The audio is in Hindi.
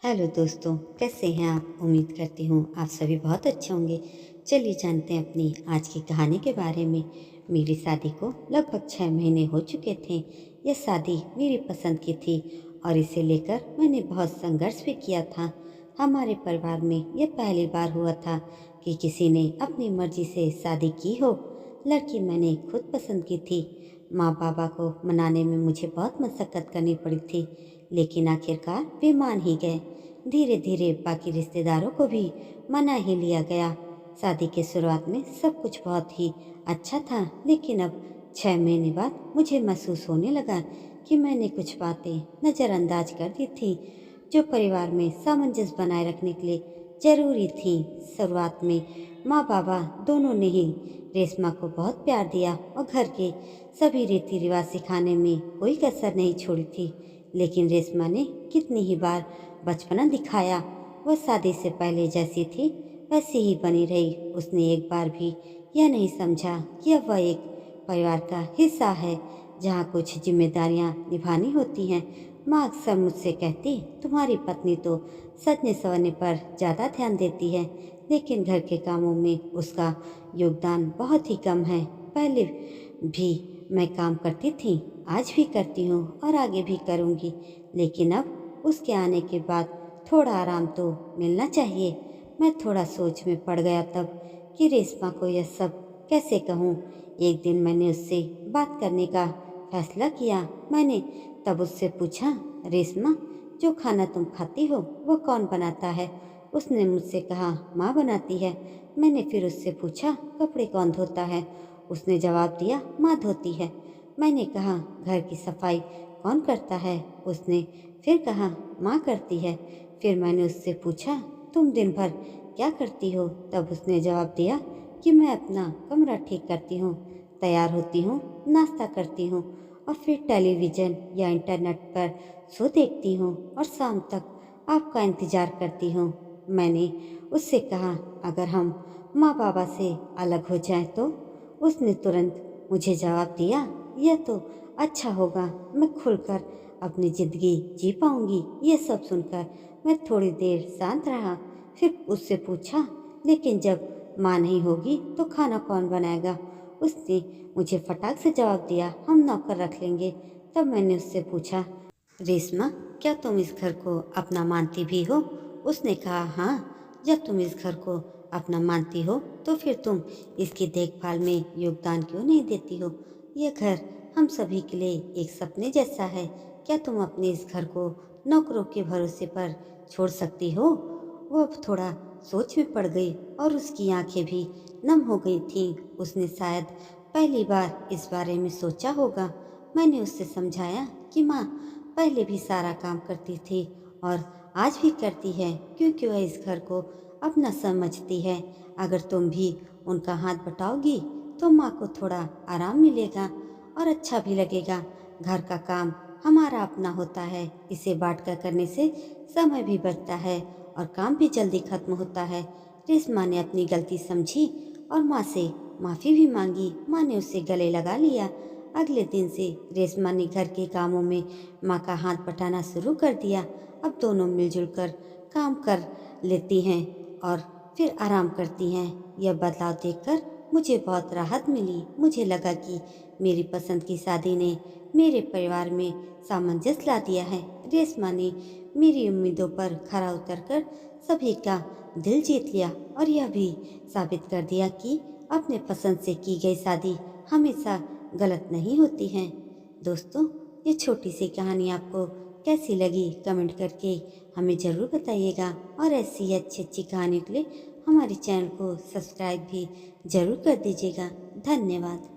हेलो दोस्तों, कैसे हैं आप? उम्मीद करती हूँ आप सभी बहुत अच्छे होंगे। चलिए जानते हैं अपनी आज की कहानी के बारे में। मेरी शादी को लगभग 6 महीने हो चुके थे। यह शादी मेरी पसंद की थी और इसे लेकर मैंने बहुत संघर्ष भी किया था। हमारे परिवार में यह पहली बार हुआ था कि किसी ने अपनी मर्जी से शादी की हो। लड़की मैंने खुद पसंद की थी। माँ बाबा को मनाने में मुझे बहुत मशक्कत करनी पड़ी थी, लेकिन आखिरकार वे मान ही गए। धीरे धीरे बाकी रिश्तेदारों को भी मना ही लिया गया। शादी के शुरुआत में सब कुछ बहुत ही अच्छा था, लेकिन अब 6 महीने बाद मुझे महसूस होने लगा कि मैंने कुछ बातें नज़रअंदाज कर दी थी जो परिवार में सामंजस्य बनाए रखने के लिए जरूरी थी। शुरुआत में माँ बाबा दोनों ने ही रेशमा को बहुत प्यार दिया और घर के सभी रीति रिवाज सिखाने में कोई कसर नहीं छोड़ी थी। लेकिन रेशमा ने कितनी ही बार बचपना दिखाया। वह शादी से पहले जैसी थी वैसी ही बनी रही। उसने एक बार भी यह नहीं समझा कि अब वह एक परिवार का हिस्सा है जहाँ कुछ जिम्मेदारियाँ निभानी होती हैं। माँ अक्सर मुझसे कहती, तुम्हारी पत्नी तो सजने संवरने पर ज़्यादा ध्यान देती है, लेकिन घर के कामों में उसका योगदान बहुत ही कम है। पहले भी मैं काम करती थी, आज भी करती हूँ और आगे भी करूँगी, लेकिन अब उसके आने के बाद थोड़ा आराम तो मिलना चाहिए। मैं थोड़ा सोच में पड़ गया तब कि रेशमा को यह सब कैसे कहूँ। एक दिन मैंने उससे बात करने का फैसला किया। मैंने तब उससे पूछा, रेशमा, जो खाना तुम खाती हो वह कौन बनाता है? उसने मुझसे कहा, माँ बनाती है। मैंने फिर उससे पूछा, कपड़े कौन धोता है? उसने जवाब दिया, माँ धोती है। मैंने कहा, घर की सफाई कौन करता है? उसने फिर कहा, माँ करती है। फिर मैंने उससे पूछा, तुम दिन भर क्या करती हो? तब उसने जवाब दिया कि मैं अपना कमरा ठीक करती हूँ, तैयार होती हूँ, नाश्ता करती हूँ और फिर टेलीविज़न या इंटरनेट पर शो देखती हूँ और शाम तक आपका इंतज़ार करती हूँ। मैंने उससे कहा, अगर हम माँ बाबा से अलग हो जाएं तो? उसने तुरंत मुझे जवाब दिया, यह तो अच्छा होगा, मैं खुलकर अपनी ज़िंदगी जी पाऊंगी। ये सब सुनकर मैं थोड़ी देर शांत रहा। फिर उससे पूछा, लेकिन जब माँ नहीं होगी तो खाना कौन बनाएगा? उसने मुझे फटाक से जवाब दिया, हम नौकर रख लेंगे। तब मैंने उससे पूछा, रेशमा, क्या तुम इस घर को अपना मानती भी हो? उसने कहा, हाँ। जब तुम इस घर को अपना मानती हो तो फिर तुम इसकी देखभाल में योगदान क्यों नहीं देती हो? यह घर हम सभी के लिए एक सपने जैसा है। क्या तुम अपने इस घर को नौकरों के भरोसे पर छोड़ सकती हो? वो अब थोड़ा सोच में पड़ गई और उसकी आंखें भी नम हो गई थीं। उसने शायद पहली बार इस बारे में सोचा होगा। मैंने उससे समझाया कि माँ पहले भी सारा काम करती थी और आज भी करती है, क्योंकि वह इस घर को अपना समझती है। अगर तुम भी उनका हाथ बटाओगी तो माँ को थोड़ा आराम मिलेगा और अच्छा भी लगेगा। घर का काम हमारा अपना होता है, इसे बांट कर करने से समय भी बचता है और काम भी जल्दी खत्म होता है। रेशमा ने अपनी गलती समझी और माँ से माफ़ी भी मांगी। माँ ने उसे गले लगा लिया। अगले दिन से रेशमा ने घर के कामों में माँ का हाथ बटाना शुरू कर दिया। अब दोनों मिलजुल कर काम कर लेती हैं और फिर आराम करती हैं। यह बदलाव देखकर मुझे बहुत राहत मिली। मुझे लगा कि मेरी पसंद की शादी ने मेरे परिवार में सामंजस्य ला दिया है। रेशमा ने मेरी उम्मीदों पर खरा उतरकर सभी का दिल जीत लिया और यह भी साबित कर दिया कि अपने पसंद से की गई शादी हमेशा गलत नहीं होती है। दोस्तों, ये छोटी सी कहानी आपको कैसी लगी कमेंट करके हमें ज़रूर बताइएगा और ऐसी अच्छी अच्छी कहानियों के लिए हमारे चैनल को सब्सक्राइब भी ज़रूर कर दीजिएगा। धन्यवाद।